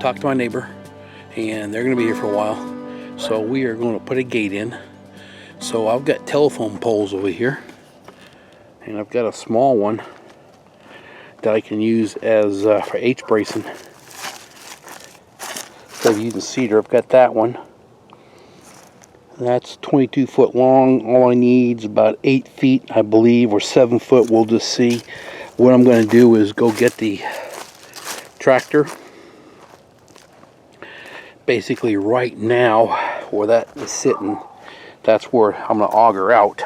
talked to my neighbor, and they're going to be here for a while. So we are going to put a gate in. So I've got telephone poles over here, and I've got a small one that I can use as for H-bracing. Instead of using cedar, I've got that one. That's 22 foot long. All I need is about 8 feet, I believe, or 7 foot. We'll just see. What I'm going to do is go get the tractor. Basically right now where that is sitting, that's where I'm going to auger out,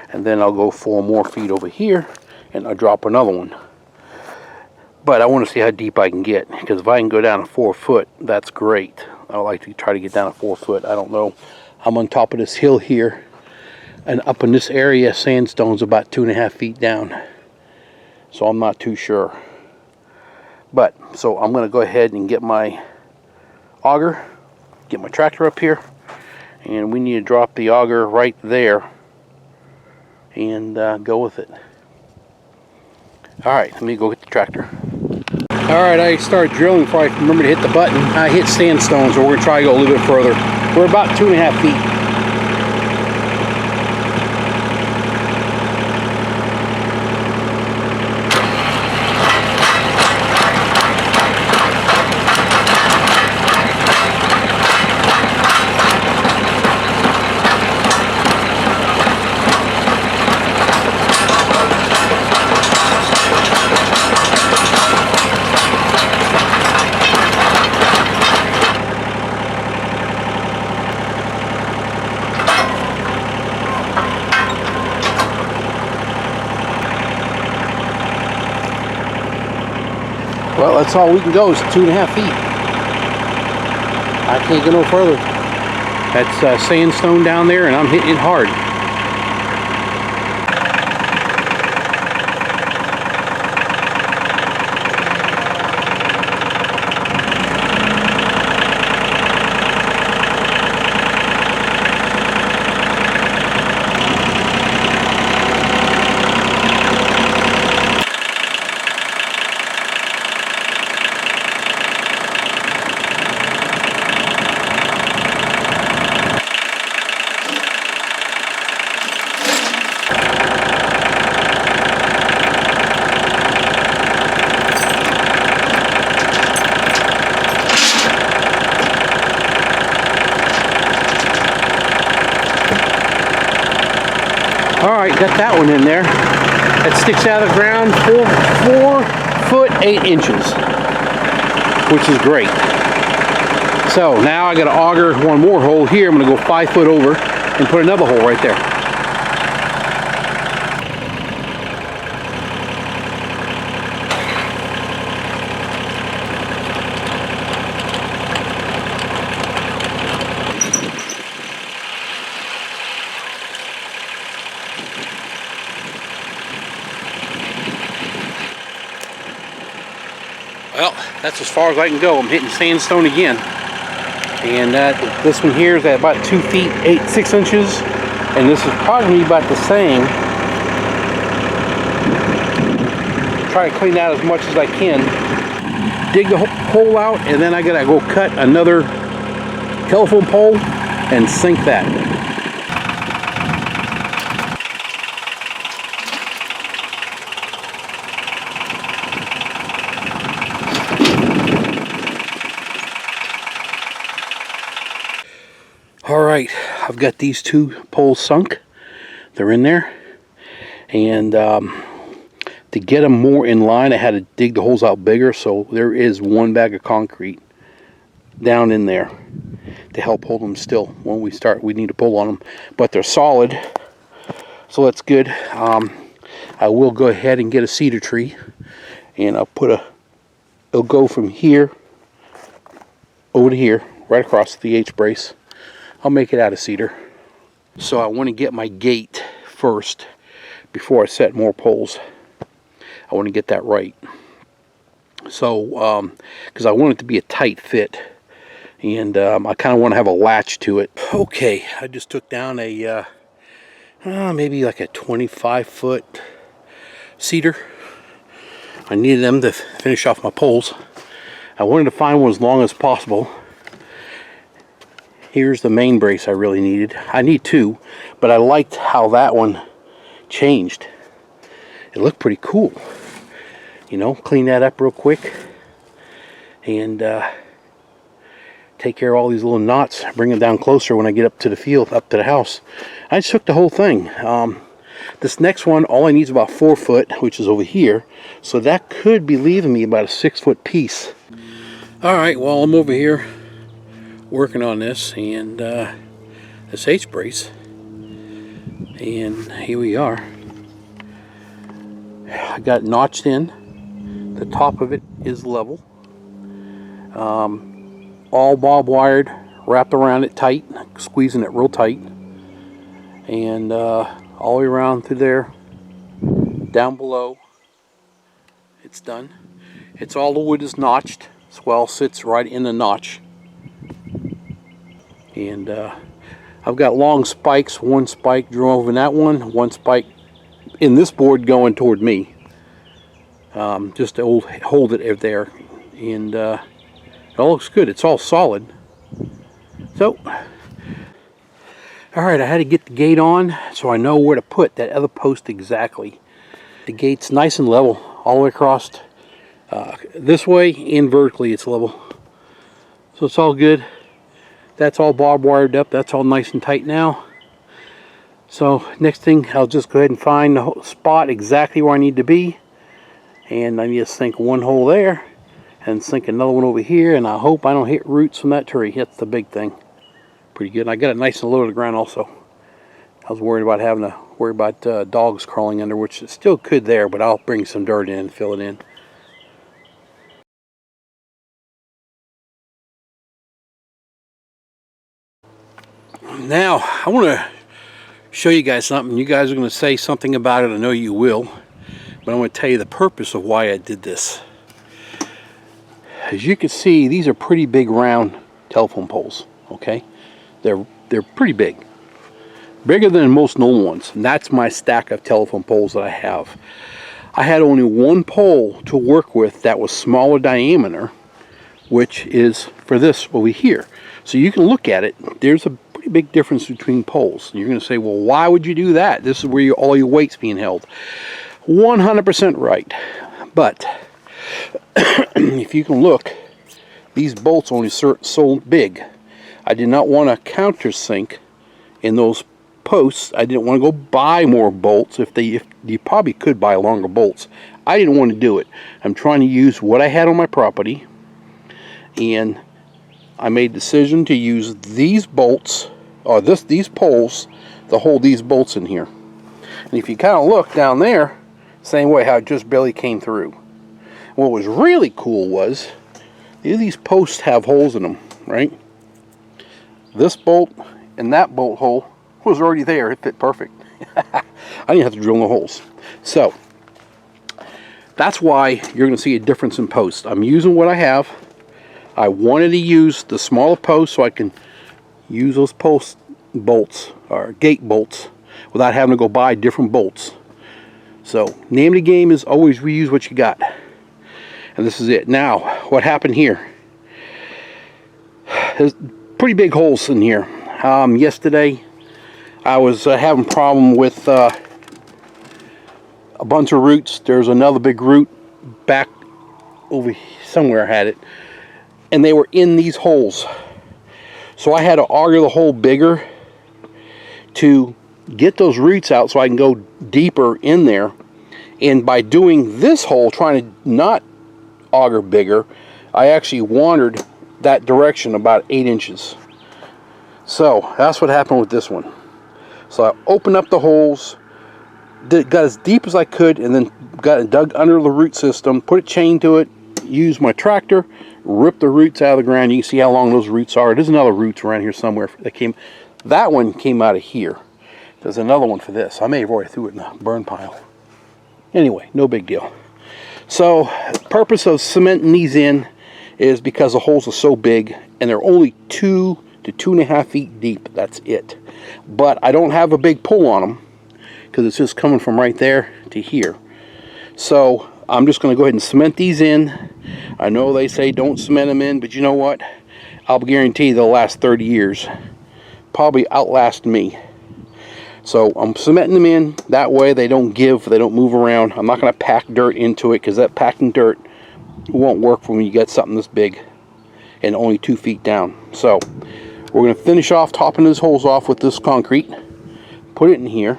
and then I'll go 4 more feet over here and I'll drop another one. But I want to see how deep I can get, because if I can go down to 4 foot, that's great. I would like to try to get down to 4 foot. I don't know. I'm on top of this hill here, and up in this area sandstone's about 2.5 feet down, so I'm not too sure. But so I'm going to go ahead and get my auger, get my tractor up here, and we need to drop the auger right there and go with it. Alright, let me go get the tractor. Alright, I started drilling before I remember to hit the button. I hit sandstone, so we're going to try to go a little bit further. We're about 2.5 feet. Well, that's all we can go is 2.5 feet. I can't go no further. That's sandstone down there, and I'm hitting it hard. Alright, got that one in there. It sticks out of the ground 4 foot 8 inches, which is great. So now I got to auger one more hole here. I'm going to go 5 foot over and put another hole right there. Well, that's as far as I can go. I'm hitting sandstone again. And this one here is at about 2 feet 6 inches. And this is probably about the same. Try to clean out as much as I can. Dig the hole out, and then I gotta go cut another telephone pole and sink that. Alright, I've got these 2 poles sunk. They're in there. And to get them more in line, I had to dig the holes out bigger. So there is 1 bag of concrete down in there to help hold them still. When we start, we need to pull on them. But they're solid, so that's good. I will go ahead and get a cedar tree. And I'll put it'll go from here over to here, right across the H-brace. I'll make it out of cedar. So I want to get my gate first before I set more poles. I want to get that right. So, because I want it to be a tight fit. And I kind of want to have a latch to it. Okay, I just took down a, maybe like a 25 foot cedar. I needed them to finish off my poles. I wanted to find one as long as possible. Here's the main brace I really needed. I need two, but I liked how that one changed. It looked pretty cool. You know, clean that up real quick and take care of all these little knots, bring them down closer when I get up to the field, up to the house. I just took the whole thing. This next one, all I need is about 4 foot, which is over here. So that could be leaving me about a 6 foot piece. All right, well, I'm over here working on this and this H brace. And here we are. I got it notched in. The top of it is level. All bob wired, wrapped around it tight, squeezing it real tight, and all the way around through there, down below, it's done. It's all the wood is notched, swell sits right in the notch, and I've got long spikes, one spike drove in that one spike in this board going toward me, just to hold it there, and it all looks good. It's all solid. So, all right, I had to get the gate on so I know where to put that other post exactly. The gate's nice and level all the way across. This way and vertically it's level. So it's all good. That's all bob wired up. That's all nice and tight now. So next thing, I'll just go ahead and find the spot exactly where I need to be. And I need to sink one hole there and sink another one over here, and I hope I don't hit roots from that tree. That's the big thing. Pretty good. And I got it nice and low to the ground also. I was worried about having to worry about dogs crawling under, which it still could there, but I'll bring some dirt in and fill it in. Now, I want to show you guys something. You guys are going to say something about it. I know you will. But I'm going to tell you the purpose of why I did this. As you can see, these are pretty big round telephone poles, okay? They're pretty big. Bigger than most normal ones. And that's my stack of telephone poles that I have. I had only one pole to work with that was smaller diameter, which is for this over here. So you can look at it. There's a pretty big difference between poles. You're going to say, well, why would you do that? This is where all your weight's being held. 100% right. But if you can look, these bolts only so big. I did not want to countersink in those posts. I didn't want to go buy more bolts. If you probably could buy longer bolts. I didn't want to do it. I'm trying to use what I had on my property, and I made a decision to use these bolts, or these poles, to hold these bolts in here. And if you kind of look down there, same way how it just barely came through. What was really cool was these posts have holes in them, right? This bolt and that bolt hole was already there. It fit perfect. I didn't have to drill no holes. So that's why you're going to see a difference in posts. I'm using what I have. I wanted to use the smaller posts so I can use those post bolts or gate bolts without having to go buy different bolts. So name of the game is always reuse what you got. And this is it. Now, what happened here? There's pretty big holes in here. Yesterday, I was having a problem with a bunch of roots. There's another big root back over somewhere. I had it. And they were in these holes. So I had to auger the hole bigger to get those roots out so I can go deeper in there. And by doing this hole, trying to not auger bigger, I actually wandered that direction about 8 inches. So that's what happened with this one. So I opened up the holes, got as deep as I could, and then got it dug under the root system, put a chain to it, used my tractor, ripped the roots out of the ground. You can see how long those roots are. There's another roots around here somewhere that one came out of here. There's another one for this. I may have already threw it in the burn pile. Anyway, no big deal. So the purpose of cementing these in is because the holes are so big and they're only 2 to 2.5 feet deep. That's it. But I don't have a big pull on them because it's just coming from right there to here. So I'm just going to go ahead and cement these in. I know they say don't cement them in, but you know what? I'll guarantee they'll last 30 years. Probably outlast me. So I'm cementing them in. That way they don't give, they don't move around. I'm not going to pack dirt into it, because that packing dirt won't work when you get something this big and only 2 feet down. So we're going to finish off topping these holes off with this concrete, put it in here,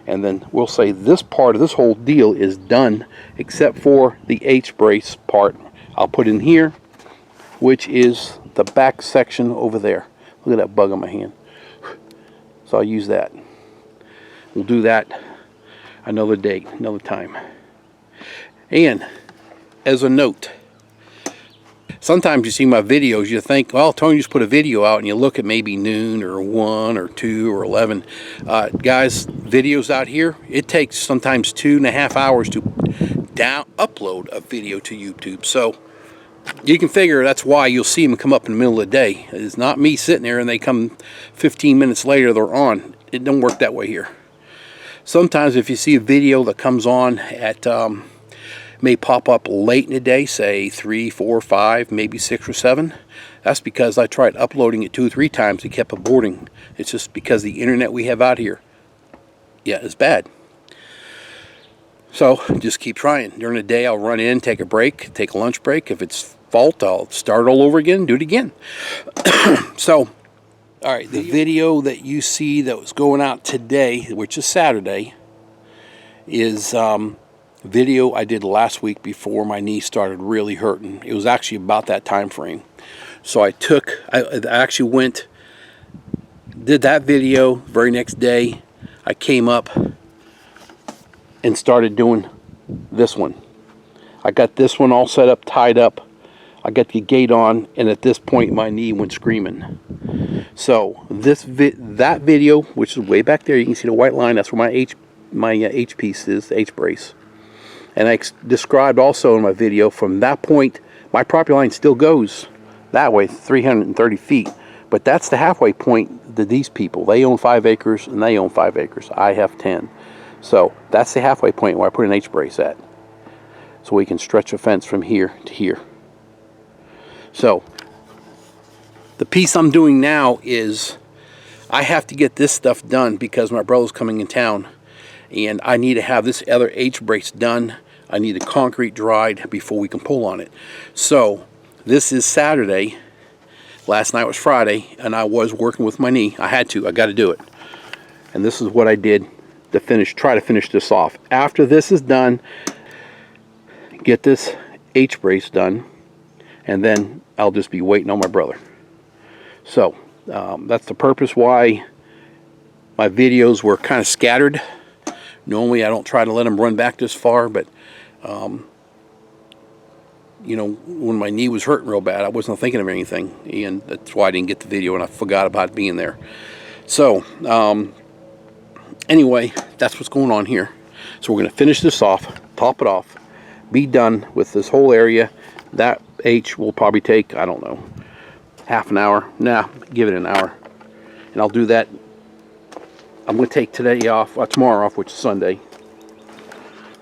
and then we'll say this part of this whole deal is done, except for the H-brace part. I'll put in here, which is the back section over there. Look at that bug on my hand. So I'll use that. We'll do that another day, another time. And as a note, sometimes you see my videos, you think, well, Tony just put a video out, and you look at maybe noon or 1 or 2 or 11. Guys, videos out here, it takes sometimes 2.5 hours to upload a video to YouTube. So you can figure that's why you'll see them come up in the middle of the day. It's not me sitting there and they come 15 minutes later, they're on. It don't work that way here. Sometimes if you see a video that comes on at may pop up late in the day, say 3, 4, 5, maybe 6 or 7. That's because I tried uploading it 2 or 3 times. It kept aborting. It's just because the internet we have out here, yeah, is bad. So just keep trying. During the day I'll run in, take a break, take a lunch break. If it's fault, I'll start all over again, do it again. So, all right, the video that you see that was going out today, which is Saturday, is video I did last week before my knee started really hurting. It was actually about that time frame. So I actually did that video. Very next day I came up and started doing this one. I got this one all set up, tied up. I got the gate on, and at this point my knee went screaming. So that video, which is way back there, you can see the white line. That's where my H piece is, the H brace. And I described also in my video, from that point, my property line still goes that way, 330 feet. But that's the halfway point to these people. They own 5 acres, and they own 5 acres. I have 10. So that's the halfway point where I put an H brace at. So we can stretch a fence from here to here. So the piece I'm doing now is I have to get this stuff done because my brother's coming in town, and I need to have this other H brace done. I need the concrete dried before we can pull on it. So this is Saturday. Last night was Friday, and I was working with my knee. I got to do it. And this is what I did to try to finish this off. After this is done, get this H brace done, and then I'll just be waiting on my brother. So that's the purpose why my videos were kind of scattered. Normally I don't try to let them run back this far, but you know, when my knee was hurting real bad, I wasn't thinking of anything, and that's why I didn't get the video, and I forgot about being there. So anyway, that's what's going on here. So we're going to finish this off, top it off, be done with this whole area. That H will probably take, I don't know, half an hour. Nah, give it an hour. And I'll do that. I'm going to take today off, tomorrow off, which is Sunday.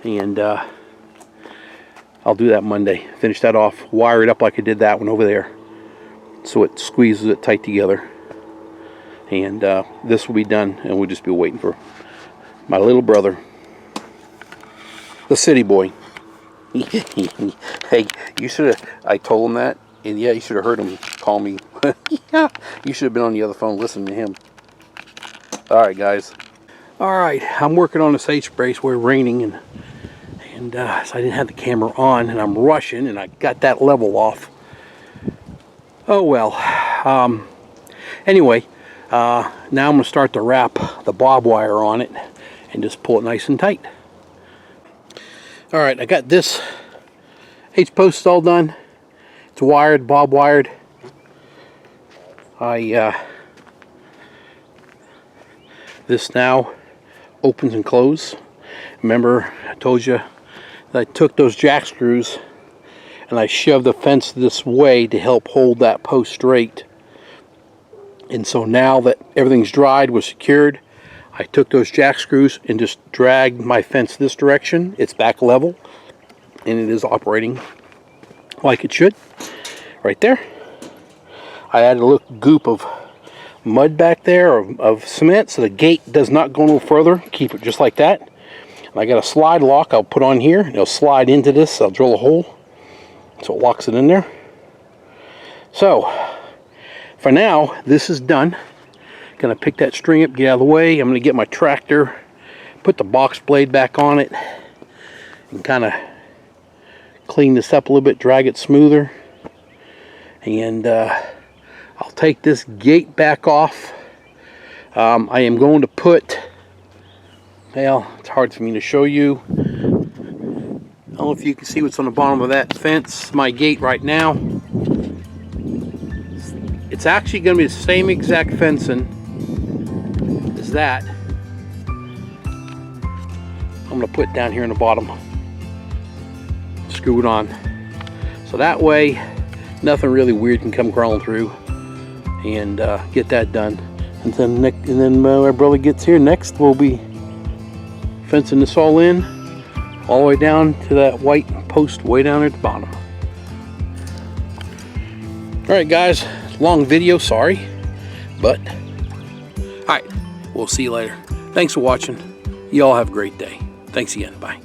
And I'll do that Monday. Finish that off, wire it up like I did that one over there, so it squeezes it tight together. And this will be done, and we'll just be waiting for my little brother, the city boy. Hey, you should have, I told him that, and yeah, you should have heard him call me. Yeah, you should have been on the other phone listening to him. Alright guys. Alright, I'm working on this H brace. We're raining, and so I didn't have the camera on, and I'm rushing, and I got that level off. Oh well. Anyway, now I'm going to start to wrap the bob wire on it and just pull it nice and tight. Alright, I got this H post all done. It's wired, bob wired. This now opens and closes. Remember, I told you that I took those jack screws and I shoved the fence this way to help hold that post straight. And so now that everything's dried, was secured, I took those jack screws and just dragged my fence this direction. It's back level. and it is operating like it should. Right there. I added a little goop of mud back there, of cement, so the gate does not go no further. Keep it just like that. And I got a slide lock I'll put on here. It'll slide into this. I'll drill a hole so it locks it in there. So for now, this is done. Gonna pick that string up, get out of the way. I'm gonna get my tractor, put the box blade back on it, and kind of clean this up a little bit, drag it smoother. And I'll take this gate back off. I am going to put, well, it's hard for me to show you. I don't know if you can see what's on the bottom of that fence, my gate right now. It's actually going to be the same exact fencing as that. I'm going to put down here in the bottom. Screw it on. So that way, nothing really weird can come crawling through. And get that done. And then when my brother gets here, next we'll be fencing this all in, all the way down to that white post way down at the bottom. Alright guys, long video, sorry. But, alright, we'll see you later. Thanks for watching. You all have a great day. Thanks again, bye.